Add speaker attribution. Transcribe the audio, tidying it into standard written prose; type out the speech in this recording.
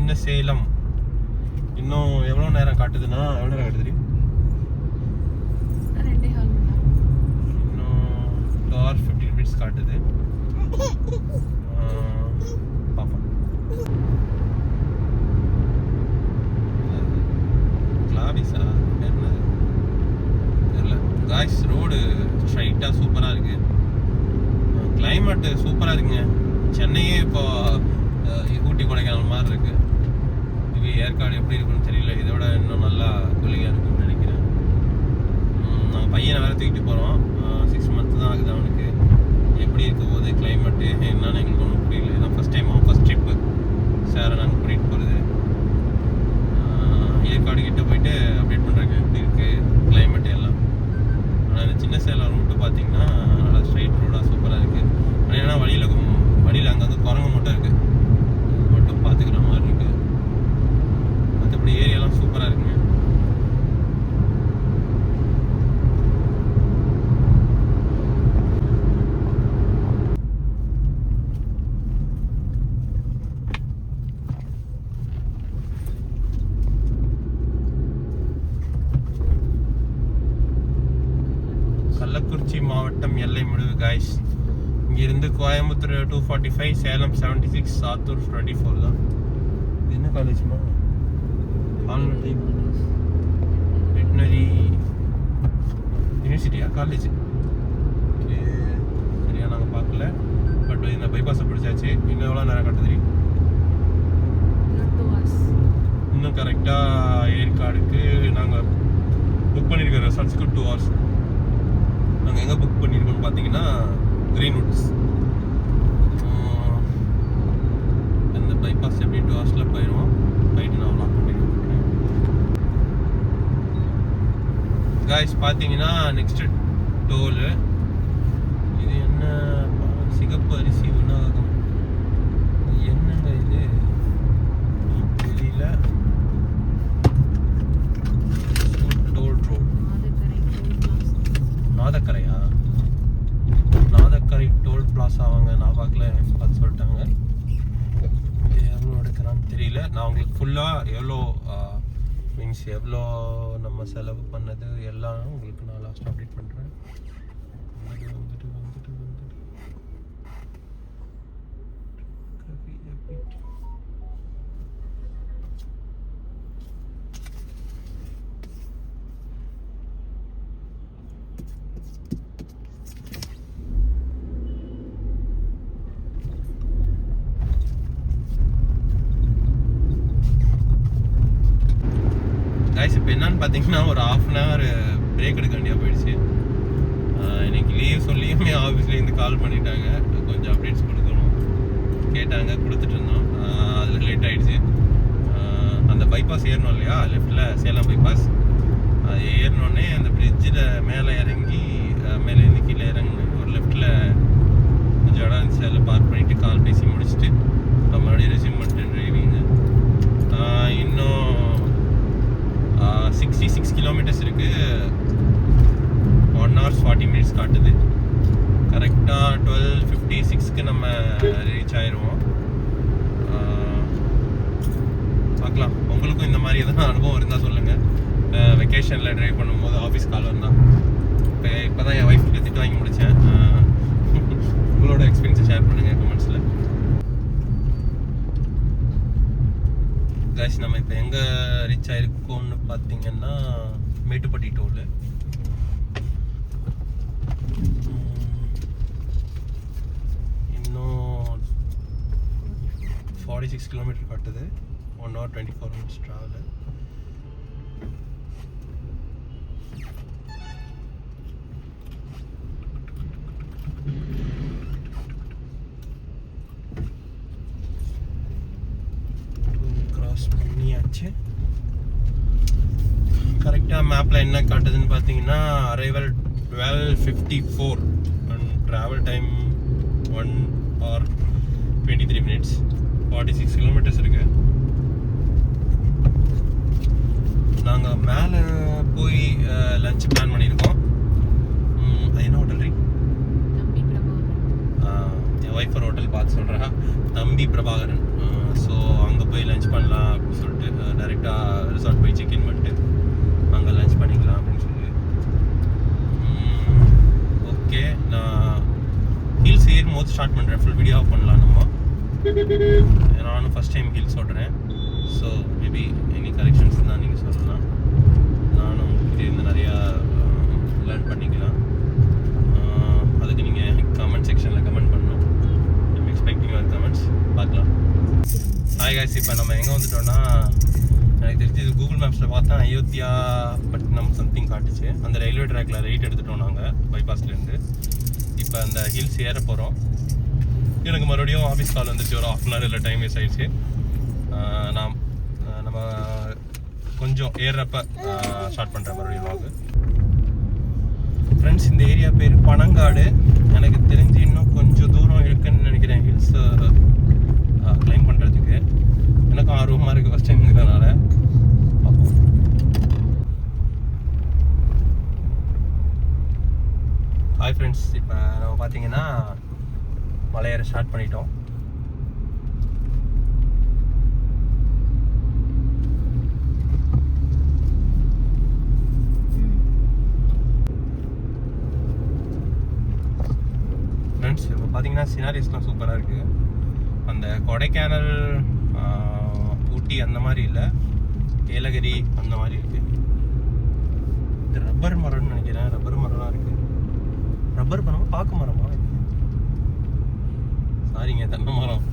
Speaker 1: சின்ன சேலம். இன்னும் எவ்வளோ நேரம் காட்டுதுன்னா எவ்வளோ நேரம் காட்டுது? இன்னும் 2 hours 15 minutes காட்டுது. பார்ப்போம். கிளாவிஸா என்ன தெரியல. காய்ஸ் ரோடு ஸ்ட்ரைட்டாக சூப்பராக இருக்கு. கிளைமேட்டு சூப்பராக இருக்குங்க. சென்னையே இப்போ ஊட்டி கொடைக்கானல் மாதிரி இருக்கு. இது ஏற்காடு எப்படி இருக்குன்னு தெரியல. இதோட இன்னும் நல்லா கூலிங்காக இருக்குன்னு நினைக்கிறேன். நாங்கள் பையனை வேறு தூக்கிட்டு போகிறோம். 6 months தான் ஆகுது அவனுக்கு. எப்படி இருக்க போகுது கிளைமேட்டு என்னன்னு எங்களுக்கு ஒன்றும் புரியல. இதான் ஃபஸ்ட் டைம் ஃபஸ்ட் ட்ரிப்பு சாரை நாங்கள் கூட்டிகிட்டு போகிறது. ஏற்காடு கிட்டே போயிட்டு அப்டேட் பண்ணுறாங்க எப்படி இருக்குது கிளைமேட்டு எல்லாம். ஆனால் இந்த சின்ன சேலம் ரூட்டு பார்த்தீங்கன்னா நல்லா ஸ்ட்ரைட் ரோடாக சூப்பராக இருக்குது. ஆனால் ஏன்னா வழியில் அங்கங்கே குரங்கு மட்டும் இருக்குது. மட்டும் பார்த்துக்கிற மாதிரி இருக்குது. மற்றபடி ஏரியாலாம் சூப்பராக இருக்குங்க. கள்ளக்குறிச்சி மாவட்டம் எல்லை முடிவு காய்ஸ். இங்கிருந்து கோயம்புத்தூர் 245, சேலம் 76, சாத்தூர் 24 தான். என்ன காலேஜ்மா? Veterinary யூனிவர்சிட்டியா college? சரியா நாங்கள் பார்க்கல. பட் இந்த பைபாஸை பிடிச்சாச்சு. இன்னும் எவ்வளோ நேரம் காட்டுது? இன்னும் கரெக்டாக ஏற்காடுக்கு நாங்கள் புக் பண்ணியிருக்க ரெசார்ட்ஸுக்கு 2 hours. நாங்கள் எங்கே புக் பண்ணியிருக்கோம்னு பார்த்தீங்கன்னா கிரீன்வுட்ஸ். இந்த பைபாஸ் எப்படி 2 hours போயிடுவோம். போயிட்டு நான் லாக் பண்ணிடுவேன். காய்ஸ் பார்த்தீங்கன்னா நெக்ஸ்ட் டோலு இது என்ன? சிகப்பு அரிசி உணவகம். என்னங்க இது தெரியல. டோல் ரோட் நாதக்கரையா? நாதக்கரை டோல் பிளாஸா வாங்க. நான் பார்க்கல, பார்த்து சொல்லிட்டாங்க. எவ்வளோ எடுக்கிறான்னு தெரியல. நான் உங்களுக்கு ஃபுல்லாக எவ்வளோ மீன்ஸ் எவ்வளோ நம்ம செலவு பண்ணது எல்லாம் உங்களுக்கு நான் லாஸ்ட் அப்டேட் பண்ணுறேன். இப்போ என்னன்னு பார்த்தீங்கன்னா ஒரு 1/2 hour பிரேக் எடுக்க வேண்டியதாக போயிடுச்சு. இன்னைக்கு லீவ் சொல்லியுமே ஆஃபீஸ்லேருந்து கால் பண்ணிட்டாங்க. கொஞ்சம் அப்டேட்ஸ் கொடுக்கணும் கேட்டாங்க, கொடுத்துட்டு இருந்தோம். அதில் லேட் ஆகிடுச்சு. அந்த பைபாஸ் ஏறணும் இல்லையா, லெஃப்டில் சேலம் பைபாஸ். அது ஏறினோடனே அந்த பிரிட்ஜில் மேலே இறங்கி மேலேருந்து கீழே இறங்கி ஒரு லெஃப்டில் கொஞ்சம் இடம் இருந்துச்சு. அதில் பார்க் பண்ணிவிட்டு கால் பேசி முடிச்சுட்டு நம்ம மறுபடியும் ரெஸ்யூம் பண்ணிட்டேன் டிரைவிங்கு. இன்னும் 66 kilometers இருக்குது. 1 hour 40 minutes காட்டுது. கரெக்டாக 12:56க்கு நம்ம ரீச் ஆயிடுவோம். பார்க்கலாம். உங்களுக்கும் இந்த மாதிரி எதனா அனுபவம் இருந்தால் சொல்லுங்கள். வெக்கேஷனில் ட்ரைவ் பண்ணும்போது ஆஃபீஸ் கால் வந்தான். இப்போ தான் என் ஒய்ஃப்க்கு திட்டு வாங்கி முடித்தேன். உங்களோட எக்ஸ்பீரியன்ஸை ஷேர் பண்ணுங்கள் கமெண்ட்ஸில். காய்ஸ் நம்ம இப்போ எங்கே ரீச் ஆகிருக்கோம்னு பார்த்தீங்கன்னா மேட்டுப்பட்டி டோலு. இன்னும் 46 kilometers காட்டுது. 1 hour 24 minutes ட்ராவலு. பண்ணியாச்சு. கரெக்டாக மேப்பில் என்ன காட்டுதுன்னு பார்த்தீங்கன்னா arrival 12:54 and travel time 1 hour 23 minutes. 46 kilometers இருக்கு. நாங்கள் மேலே போய் லஞ்ச் பிளான் பண்ணியிருக்கோம். அது என்ன ஹோட்டல் ரீ? என் ஒய்ஃபர் ஹோட்டல் பார்த்து சொல்கிறேன். தம்பி பிரபாகரன். ஸோ அங்கே போய் லஞ்ச் பண்ணலாம் அப்படின்னு சொல்லிட்டு டைரெக்டாக ரிசார்ட் போய் செக்இன் பண்ணிட்டு அங்கே லஞ்ச் பண்ணிக்கலாம் அப்படின்னு சொல்லி. ஓகே, நான் ஹில்ஸ் ஏறும்போது ஸ்டார்ட் பண்ணுறேன், ஃபுல் வீடியோ பண்ணலாம் நம்ம. நானும் ஃபஸ்ட் டைம் ஹில்ஸ் ஓடுறேன். ஸோ மேபி எனி கரெக்ஷன்ஸ் தான் நீங்கள் சொல்லலாம். நானும் உங்கள்கிட்ட இருந்து நிறையா லேர்ன் பண்ணிக்கலாம். அதுக்கு நீங்கள் கமெண்ட் செக்ஷனில் கமெண்ட் பண்ணணும். I'm expecting your comments. பார்க்கலாம். ஹாய் காய்ஸ், இப்போ நம்ம எங்கே வந்துட்டோம்னா, எனக்கு தெரிஞ்சு இது கூகுள் மேப்ஸில் பார்த்தா அயோத்தியா பட்டினம் சம்திங் காட்டுச்சு. அந்த ரயில்வே ட்ராக்கில் ரைட் எடுத்துட்டோம் நாங்கள் பைபாஸ்லேருந்து. இப்போ அந்த ஹில்ஸ் ஏற போகிறோம். எனக்கு மறுபடியும் ஆஃபீஸ் கால் வந்துச்சு, ஒரு 1/2 hour இல்லை டைம் வேஸ்ட் ஆகிடுச்சு. நம்ம கொஞ்சம் ஏறுறப்ப ஸ்டார்ட் பண்ணுற மறுபடியும் வாங்க ஃப்ரெண்ட்ஸ். இந்த ஏரியா பேர் பனங்காடு. எனக்கு தெரிஞ்சு இன்னும் கொஞ்சம் தூரம் இருக்குன்னு நினைக்கிறேன் ஹில்ஸ் கிளைம் பண்ணுறதுக்கு. எனக்கும் ஆர்வமாக இருக்குது ஃபஸ்ட் டைம் இருக்கிறதுனால. பார்ப்போம். ஹாய் ஃப்ரெண்ட்ஸ், இப்போ நம்ம பார்த்தீங்கன்னா மலையேற ஸ்டார்ட் பண்ணிட்டோம். ஃப்ரெண்ட்ஸ், இப்போ பார்த்தீங்கன்னா சினாரிஸ்லாம் சூப்பராக இருக்குது. அந்த கொடைக்கானல், ஊட்டி அந்த மாதிரி இல்லை, ஏலகிரி அந்த மாதிரி இருக்குது. இது ரப்பர் மரம்னு நினைக்கிறேன். ரப்பர் மரம்லாம் இருக்குது. ரப்பர் மரமா பாக்கு மரமா? சாரிங்க, தென்னை மரம்.